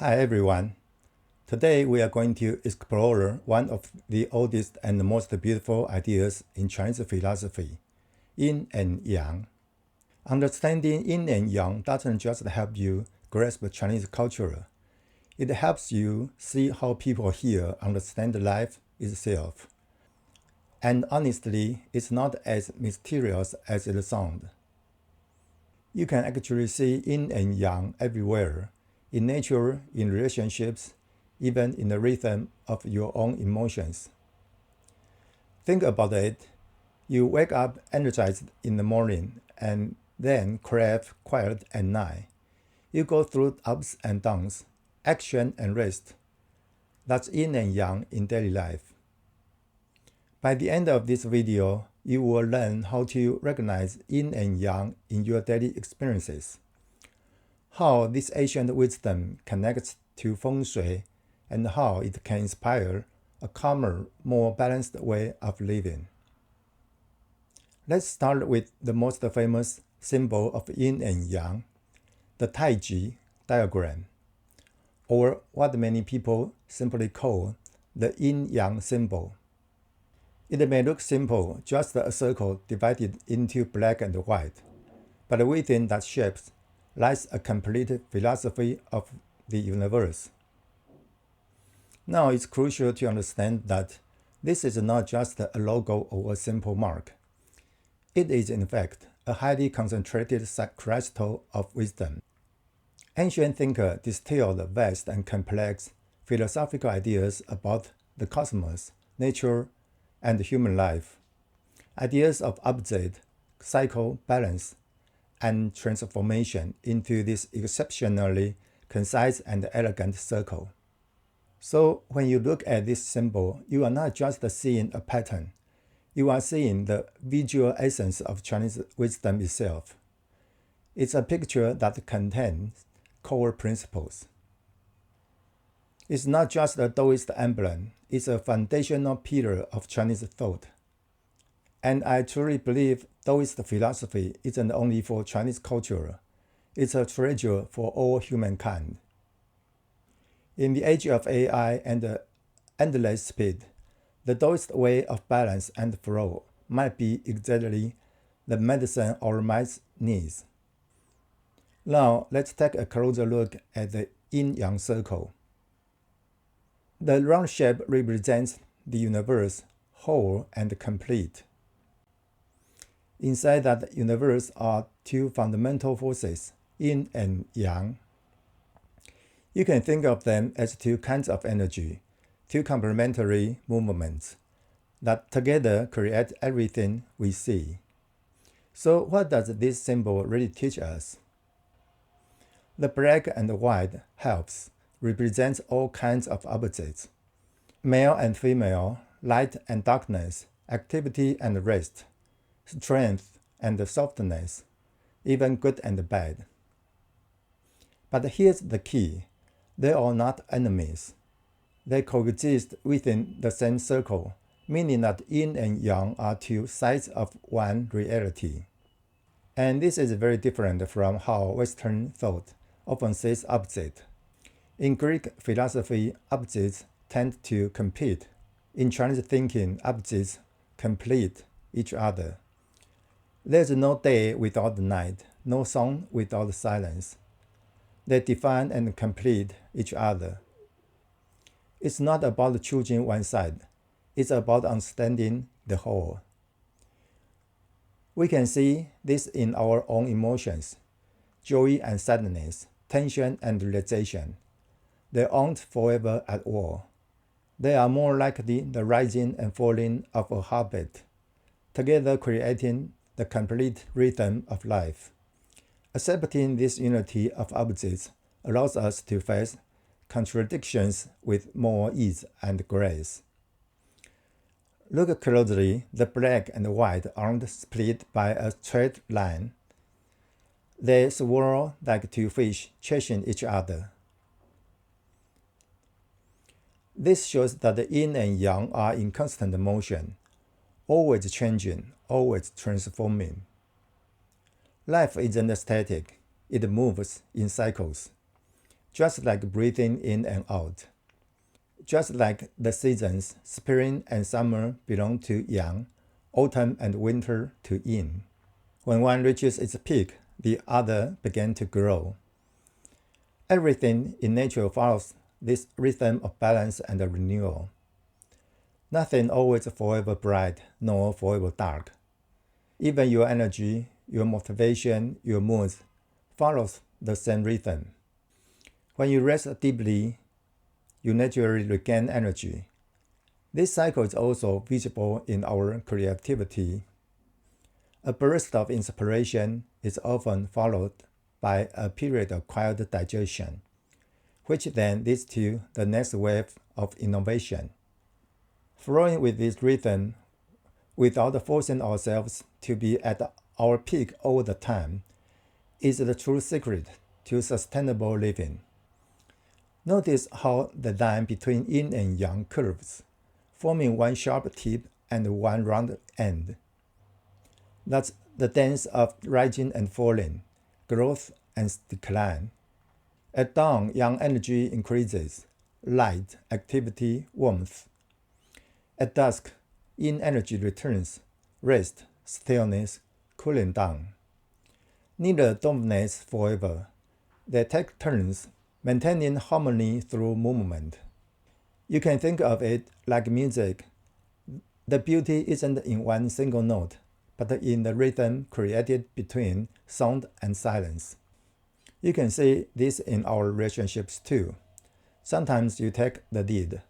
Hi everyone. Today we are going to explore one of the oldest and most beautiful ideas in Chinese philosophy, Yin and Yang. Understanding Yin and Yang doesn't just help you grasp Chinese culture. It helps you see how people here understand life itself. And honestly, it's not as mysterious as it sounds. You can actually see Yin and Yang everywhere, in nature, in relationships, even in the rhythm of your own emotions. Think about it. You wake up energized in the morning and then crave quiet at night. You go through ups and downs, action and rest. That's yin and yang in daily life. By the end of this video, you will learn how to recognize yin and yang in your daily experiences, how this ancient wisdom connects to Feng Shui, and how it can inspire a calmer, more balanced way of living. Let's start with the most famous symbol of yin and yang, the Taiji diagram, or what many people simply call the yin-yang symbol. It may look simple, just a circle divided into black and white, but within that shape lies a complete philosophy of the universe. Now it's crucial to understand that this is not just a logo or a simple mark. It is in fact a highly concentrated crystal of wisdom. Ancient thinkers distilled vast and complex philosophical ideas about the cosmos, nature, and human life. Ideas of opposite, cycle, balance, and transformation into this exceptionally concise and elegant circle. So when you look at this symbol, you are not just seeing a pattern. You are seeing the visual essence of Chinese wisdom itself. It's a picture that contains core principles. It's not just a Daoist emblem, it's a foundational pillar of Chinese thought. And I truly believe Daoist philosophy isn't only for Chinese culture, it's a treasure for all humankind. In the age of AI and endless speed, the Daoist way of balance and flow might be exactly the medicine our minds needs. Now, let's take a closer look at the yin-yang circle. The round shape represents the universe, whole and complete. Inside that universe are two fundamental forces, yin and yang. You can think of them as two kinds of energy, two complementary movements that together create everything we see. So what does this symbol really teach us? The black and white helps represents all kinds of opposites, male and female, light and darkness, activity and rest, strength and softness, even good and bad. But here's the key. They are not enemies. They coexist within the same circle, meaning that yin and yang are two sides of one reality. And this is very different from how Western thought often says opposite. In Greek philosophy, opposites tend to compete. In Chinese thinking, opposites complete each other. There's no day without night, no song without silence. They define and complete each other. It's not about choosing one side. It's about understanding the whole. We can see this in our own emotions, joy and sadness, tension and relaxation. They aren't forever at war. They are more likely the rising and falling of a heartbeat, together creating the complete rhythm of life. Accepting this unity of opposites allows us to face contradictions with more ease and grace. Look closely, the black and white aren't split by a straight line. They swirl like two fish chasing each other. This shows that the yin and yang are in constant motion, always changing, always transforming. Life isn't static, it moves in cycles. just like breathing in and out. Just like the seasons, spring and summer belong to Yang, autumn and winter to Yin. When one reaches its peak, the other begins to grow. Everything in nature follows this rhythm of balance and renewal. Nothing always forever bright nor forever dark. Even your energy, your motivation, your moods follows the same rhythm. When you rest deeply, you naturally regain energy. This cycle is also visible in our creativity. A burst of inspiration is often followed by a period of quiet digestion, which then leads to the next wave of innovation. Flowing with this rhythm, without forcing ourselves to be at our peak all the time, is the true secret to sustainable living. Notice how the line between yin and yang curves, forming one sharp tip and one round end. That's the dance of rising and falling, growth and decline. At dawn, yang energy increases, light, activity, warmth. At dusk, yin energy returns, rest, stillness, cooling down. Neither dominates forever. They take turns, maintaining harmony through movement. You can think of it like music. The beauty isn't in one single note, but in the rhythm created between sound and silence. You can see this in our relationships too. Sometimes you take the lead,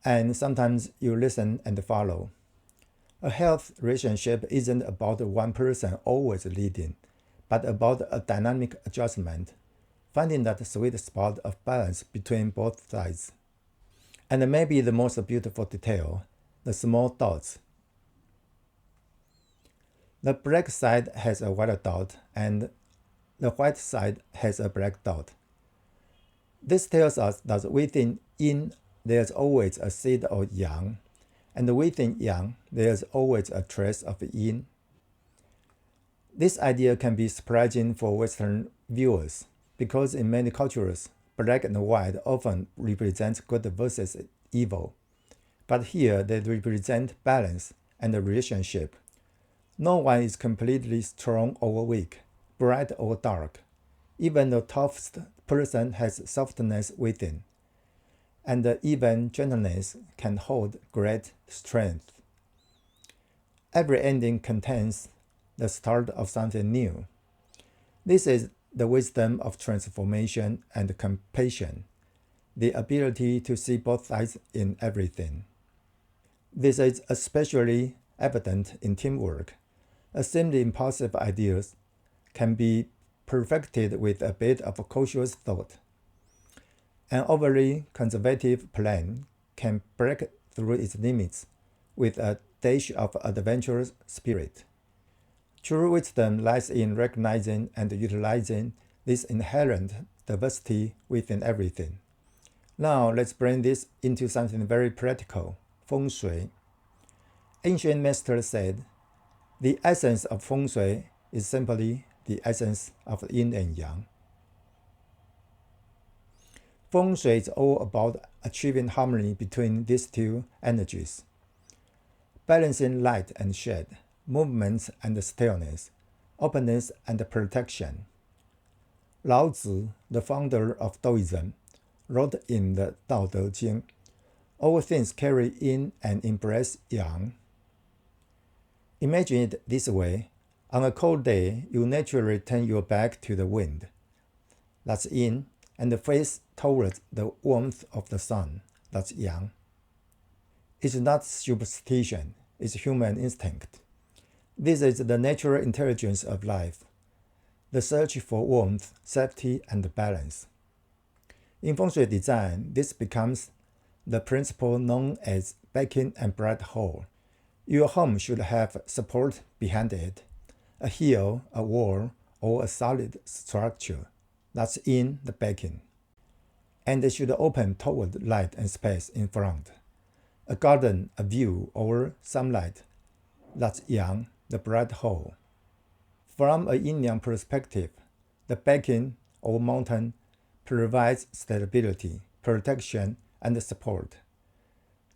and sometimes you listen and follow. A healthy relationship isn't about one person always leading, but about a dynamic adjustment, finding that sweet spot of balance between both sides. And maybe the most beautiful detail, the small dots. The black side has a white dot, and the white side has a black dot. This tells us that within yin, there's always a seed of yang, and within yang, there's always a trace of yin. This idea can be surprising for Western viewers, because in many cultures, black and white often represent good versus evil. But here they represent balance and a relationship. No one is completely strong or weak, bright or dark. Even the toughest person has softness within, and even gentleness can hold great strength. Every ending contains the start of something new. This is the wisdom of transformation and compassion, the ability to see both sides in everything. This is especially evident in teamwork. A seemingly impulsive idea can be perfected with a bit of cautious thought. An overly conservative plan can break through its limits with a dash of adventurous spirit. True wisdom lies in recognizing and utilizing this inherent diversity within everything. Now let's bring this into something very practical, Feng Shui. Ancient masters said, the essence of Feng Shui is simply the essence of yin and yang. Feng Shui is all about achieving harmony between these two energies, balancing light and shade, movement and stillness, openness and protection. Lao Tzu, the founder of Daoism, wrote in the Tao Te Ching, all things carry yin and embrace yang. Imagine it this way. On a cold day, you naturally turn your back to the wind. That's yin, and face towards the warmth of the sun. That's yang. It's not superstition, it's human instinct. This is the natural intelligence of life, the search for warmth, safety, and balance. In Feng Shui design, this becomes the principle known as backing and bright hole. Your home should have support behind it, a hill, a wall, or a solid structure. That's in the backing. And it should open toward light and space in front. A garden, a view, or sunlight. That's yang, the bright hole. From a yin yang perspective, the backing or mountain provides stability, protection, and support.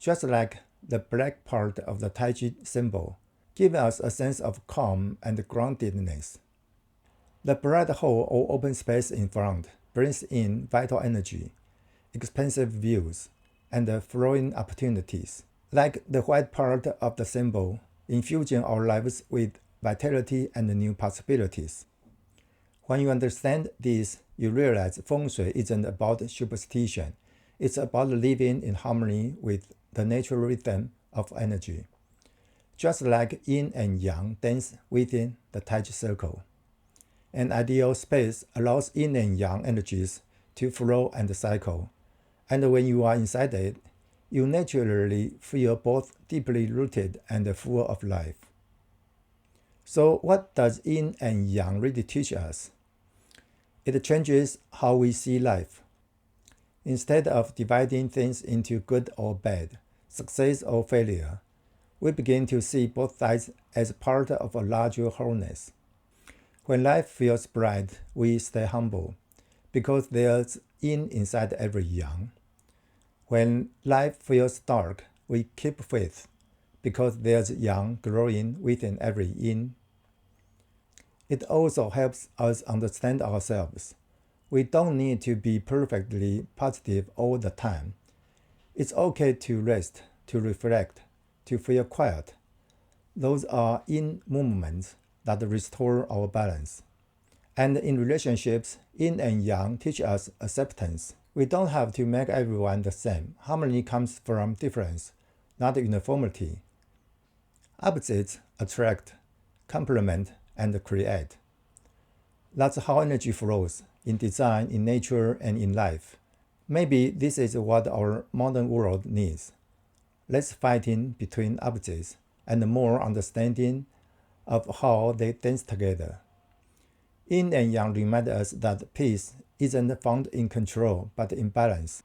Just like the black part of the Taiji symbol, gives us a sense of calm and groundedness. The bright hole or open space in front brings in vital energy, expansive views, and flowing opportunities. Like the white part of the symbol, infusing our lives with vitality and new possibilities. When you understand this, you realize Feng Shui isn't about superstition. It's about living in harmony with the natural rhythm of energy. Just like yin and yang dance within the Taiji circle. An ideal space allows yin and yang energies to flow and cycle, and when you are inside it, you naturally feel both deeply rooted and full of life. So what does yin and yang really teach us? It changes how we see life. Instead of dividing things into good or bad, success or failure, we begin to see both sides as part of a larger wholeness. When life feels bright, we stay humble, because there's yin inside every yang. When life feels dark, we keep faith, because there's yang growing within every yin. It also helps us understand ourselves. We don't need to be perfectly positive all the time. It's okay to rest, to reflect, to feel quiet. Those are yin moments that restore our balance. And in relationships, yin and yang teach us acceptance. We don't have to make everyone the same. Harmony comes from difference, not uniformity. Opposites attract, complement, and create. That's how energy flows, in design, in nature, and in life. Maybe this is what our modern world needs. Less fighting between opposites and more understanding of how they dance together. Yin and Yang remind us that peace isn't found in control but in balance.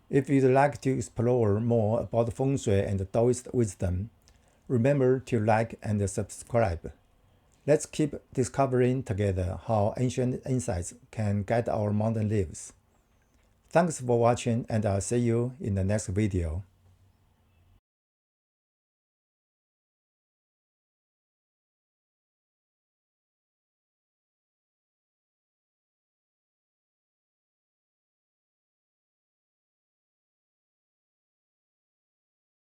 If you'd like to explore more about Feng Shui and Daoist wisdom, remember to like and subscribe. Let's keep discovering together how ancient insights can guide our modern lives. Thanks for watching, and I'll see you in the next video.